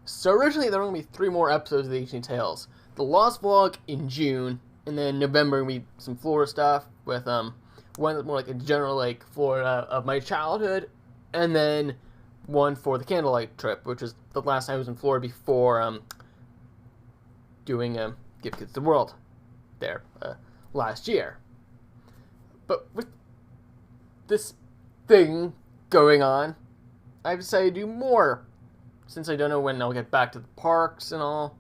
So originally there were going to be 3 more episodes of the Ancient Tales. The Lost Vlog in June, and then November will be some Florida stuff with one that's more like a general like Florida of my childhood, and then one for the candlelight trip, which is the last time I was in Florida before doing Give Kids the World there last year. But with this thing going on, I've decided to do more, since I don't know when I'll get back to the parks and all.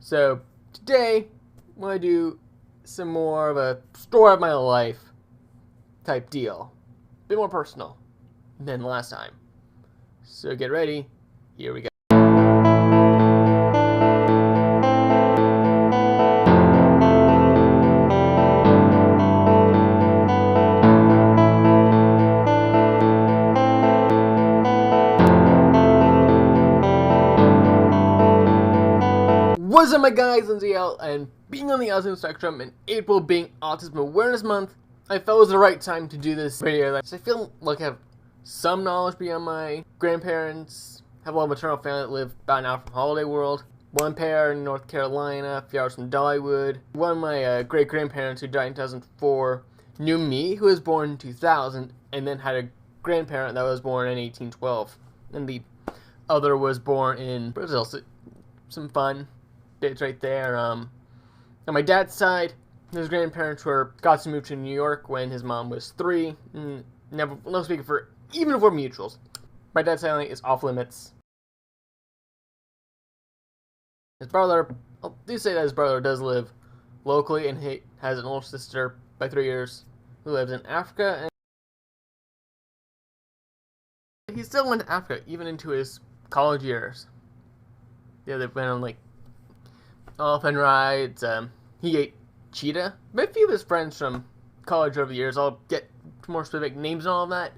So today, I'm going to do some more of a story of my life type deal. A bit more personal than last time. So get ready, here we go. What's up, my guys? Lindsay L, and being on the autism spectrum and April being Autism Awareness Month, I felt it was the right time to do this video. So I feel like I have some knowledge beyond my grandparents. I have a lot of maternal family that live about an hour from Holiday World. One pair in North Carolina, a few hours from Dollywood. One of my great-grandparents who died in 2004 knew me, who was born in 2000, and then had a grandparent that was born in 1812. And the other was born in Brazil. So some fun bits right there. On my dad's side, his grandparents got to move to New York when his mom was 3. Never speaking for even for mutuals. My dad's family is off limits. His brother, I do say that his brother does live locally, and he has an older sister by 3 years who lives in Africa. And he still went to Africa even into his college years. Yeah, they went on like elephant rides. He ate cheetah. But a few of his friends from college over the years, I'll get more specific names and all of that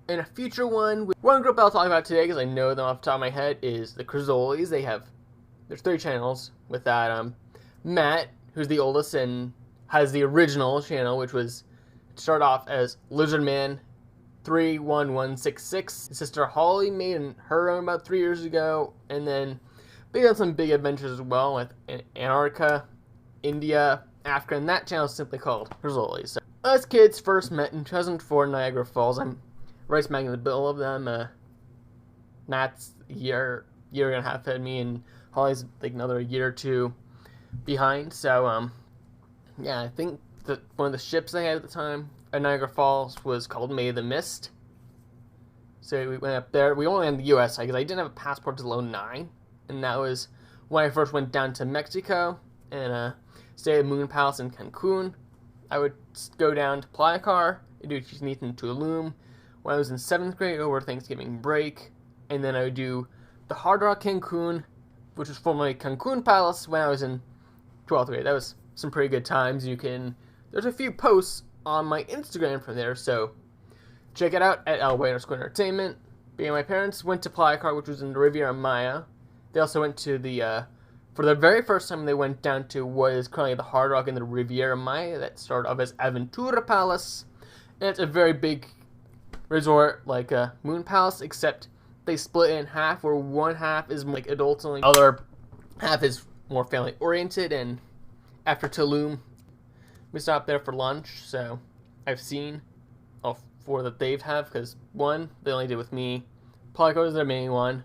in a future one. One group I'll talk about today, because I know them off the top of my head, is the Crizzolis. There's 3 channels with that. Matt, who's the oldest and has the original channel, which was started off as Lizardman 31166. His sister Holly made her own about 3 years ago, and then they done some big adventures as well with Antarctica, India, Africa, and that channel is simply called Crizzolis. So, us kids first met in 2004 in Niagara Falls. I'm right smack in the middle of them. Matt's a year and a half ahead of me, and Holly's like another year or 2 behind. So, yeah, I think that one of the ships they had at the time at Niagara Falls was called May the Mist. So we went up there. We only went on the U.S. side because I didn't have a passport till 2009. And that was when I first went down to Mexico and stayed at Moon Palace in Cancun. I would go down to Playa Car and do Chichen Itza and Tulum when I was in 7th grade over Thanksgiving break. And then I would do the Hard Rock Cancun, which was formerly Cancun Palace, when I was in 12th grade. That was some pretty good times. There's a few posts on my Instagram from there, so check it out at @LY_entertainment. Being my parents went to Playa Car, which was in the Riviera Maya. They also went to for the very first time they went down to what is currently the Hard Rock in the Riviera Maya that started off as Aventura Palace. And it's a very big resort like Moon Palace, except they split it in half, where one half is more like adults only, the other half is more family oriented. And after Tulum, we stopped there for lunch, so I've seen all 4 that they have, because one, they only did with me. Playa was their main one.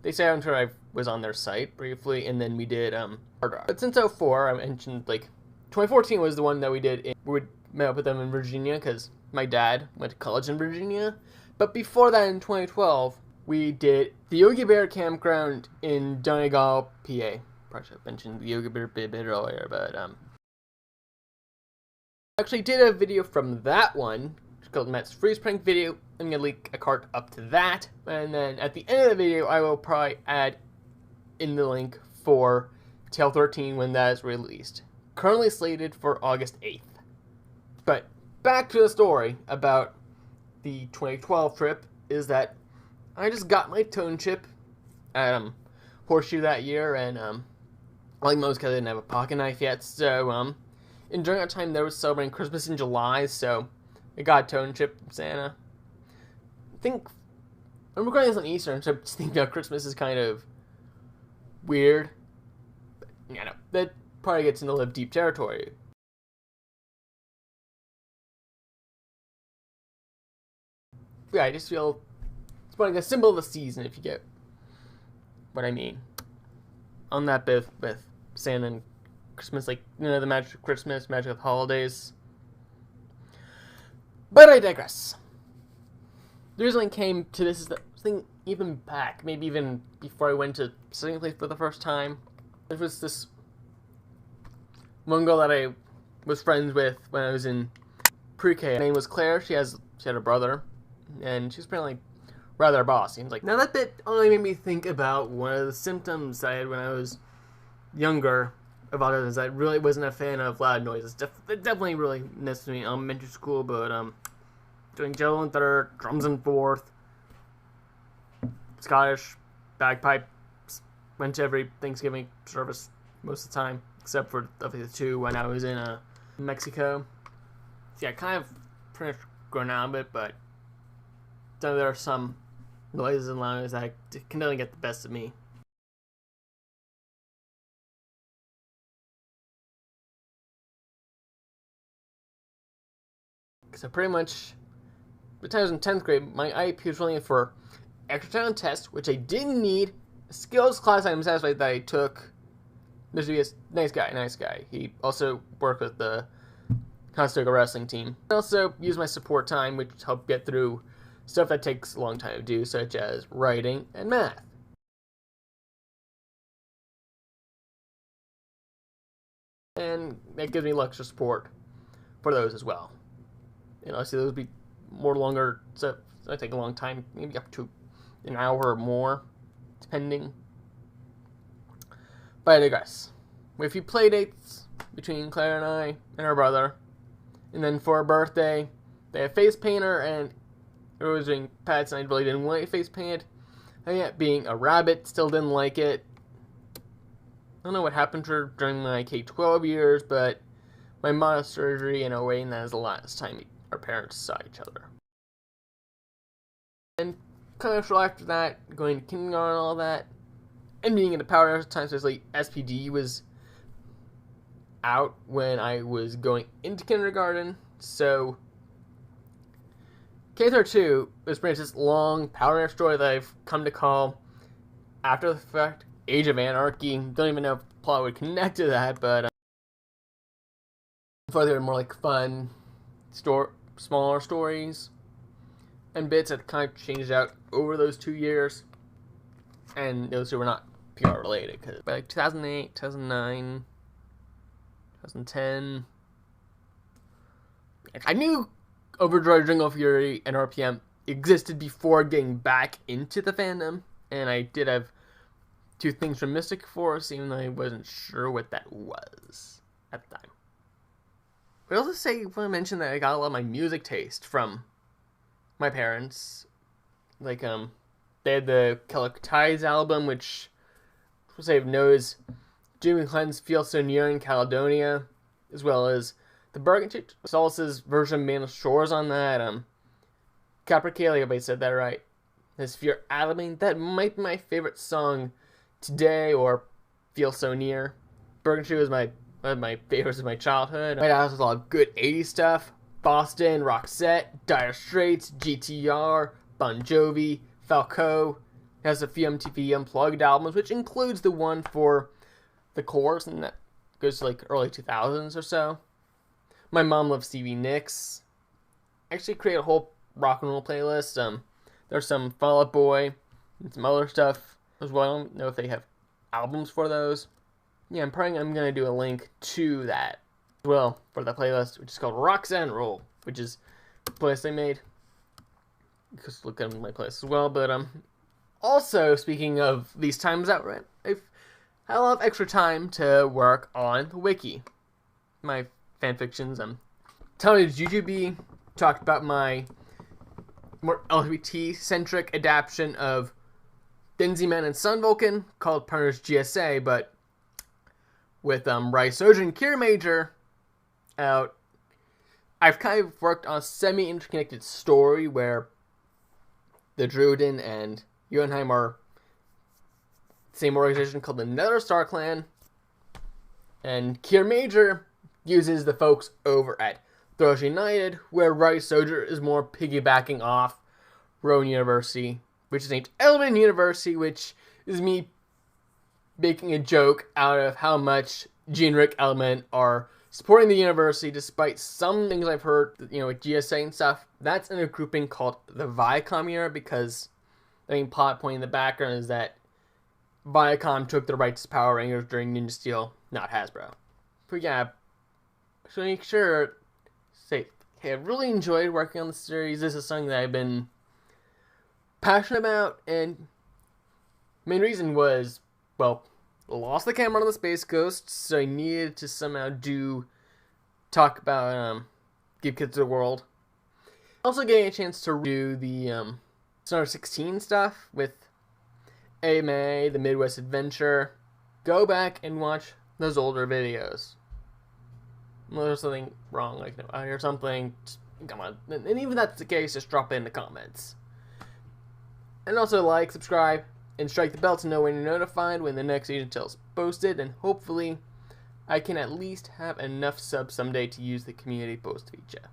They say until I was on their site briefly, and then we did Hard Rock. But since 2004, I mentioned, like, 2014 was the one that we did. We met up with them in Virginia, because my dad went to college in Virginia. But before that, in 2012, we did the Yogi Bear Campground in Donegal, PA. Probably should have mentioned the Yogi Bear bit earlier, but I actually did a video from that one. It's called Matt's Freeze Prank video. I'm going to link a card up to that. And then at the end of the video, I will probably add in the link for Tale 13 when that is released. Currently slated for August 8th. But back to the story about the 2012 trip, is that I just got my tone chip at Horseshoe that year, and like most kids, I didn't have a pocket knife yet, so and during that time, they were celebrating Christmas in July, so I got a tone chip from Santa. I think I'm recording this on Easter, so I'm just thinking Christmas is kind of weird. But, you know, that probably gets into Live Deep territory. Yeah, I just feel it's like a symbol of the season, if you get what I mean. On that bit with Santa and Christmas, like, you know, the magic of Christmas, magic of holidays. But I digress. The reason I came to this is that thing even back, maybe even before I went to Singing Place for the first time. There was this one girl that I was friends with when I was in pre-K. Her name was Claire. She had a brother, and she was apparently rather bossy. And like, now that bit only made me think about one of the symptoms I had when I was younger of autism. Is I really wasn't a fan of loud noises. It definitely really messed with me in elementary school, but doing cello in third, drums in fourth, Scottish, bagpipes, went to every Thanksgiving service most of the time, except for the two when I was in Mexico. So yeah, kind of pretty much grown out of it, but there are some noises and loud noises that can only get the best of me. So pretty much, by the time I was in 10th grade, my IEP was running for extra time test, which I didn't need, a skills class I'm satisfied that I took. This would be a nice guy. He also worked with the Conestoga wrestling team. I also used my support time, which helped get through stuff that takes a long time to do, such as writing and math. And that gives me extra support for those as well. And obviously those would be more longer, so it take a long time, maybe up to an hour or more, depending. But I digress. We have a few play dates between Claire and I and her brother. And then for her birthday, they had face painter, and it was doing pets, and I really didn't want it face painted. And yet, being a rabbit, still didn't like it. I don't know what happened to her during my K-12 years, but my mom had surgery in 08, and that was the last time our parents saw each other. And kind of shortly after that, going to kindergarten and all that, and being in the power at the time, so like SPD was out when I was going into kindergarten, so K-32 was pretty much this long Power Rangers story that I've come to call, after the fact, Age of Anarchy. Don't even know if the plot would connect to that, but before they were more like fun, smaller stories, and bits that kind of changed out over those 2 years, and those two were not PR related, because by like 2008, 2009, 2010, I knew Overdrive, Jingle Fury, and RPM existed before getting back into the fandom, and I did have 2 things from Mystic Force, even though I wasn't sure what that was at the time. But I also want to mention that I got a lot of my music taste from my parents. Like, they had the Celtic Tides album, which I know is Jimmy Clinton's Feel So Near in Caledonia, as well as the Burgundy Solace's version of Man of Shores on that. Capercaillie, if I said that right. His Fear Adaming, that might be my favorite song today, or Feel So Near. Burgundy was one of my favorites of my childhood. My dad has a lot of good 80s stuff. Boston, Roxette, Dire Straits, GTR, Bon Jovi, Falco. It has a few MTV Unplugged albums, which includes the one for the Course, and that goes to like early 2000s or so. My mom loves Stevie Nicks. I actually created a whole rock and roll playlist. There's some Fall Out Boy and some other stuff as well. I don't know if they have albums for those. Yeah, I'm going to do a link to that as well for the playlist, which is called Rocks and Roll, which is the playlist I made. You can look at my playlist as well. But also, speaking of these times out, right, I've had a lot of extra time to work on the wiki. My fanfictions. Tony Jujubee talked about my more LGBT-centric adaptation of Denziman and Sun Vulcan called Partners GSA, but with Raisoja and Kira Major out, I've kind of worked on a semi-interconnected story where the Druden and Jotunheim are the same organization called the Nether Star Clan. And Kier Major uses the folks over at Throws United, where Rise Soldier is more piggybacking off Rowan University, which is named Element University, which is me making a joke out of how much Generic Element are supporting the university, despite some things I've heard, with GSA and stuff. That's in a grouping called the Viacom era, because the main plot point in the background is that Viacom took the rights to Power Rangers during Ninja Steel, not Hasbro. But yeah, so make sure to say, hey, I really enjoyed working on the series. This is something that I've been passionate about, and main reason was, well, lost the camera on the Space Coast, so I needed to somehow talk about Give Kids the World. Also getting a chance to do the Summer 16 stuff with AMA, the Midwest Adventure. Go back and watch those older videos. Well, there's something wrong, like I hear something, just, come on. And even if that's the case, just drop it in the comments. And also like, subscribe, and strike the bell to know when you're notified when the next Agent Tale is posted, and hopefully I can at least have enough subs someday to use the community post feature.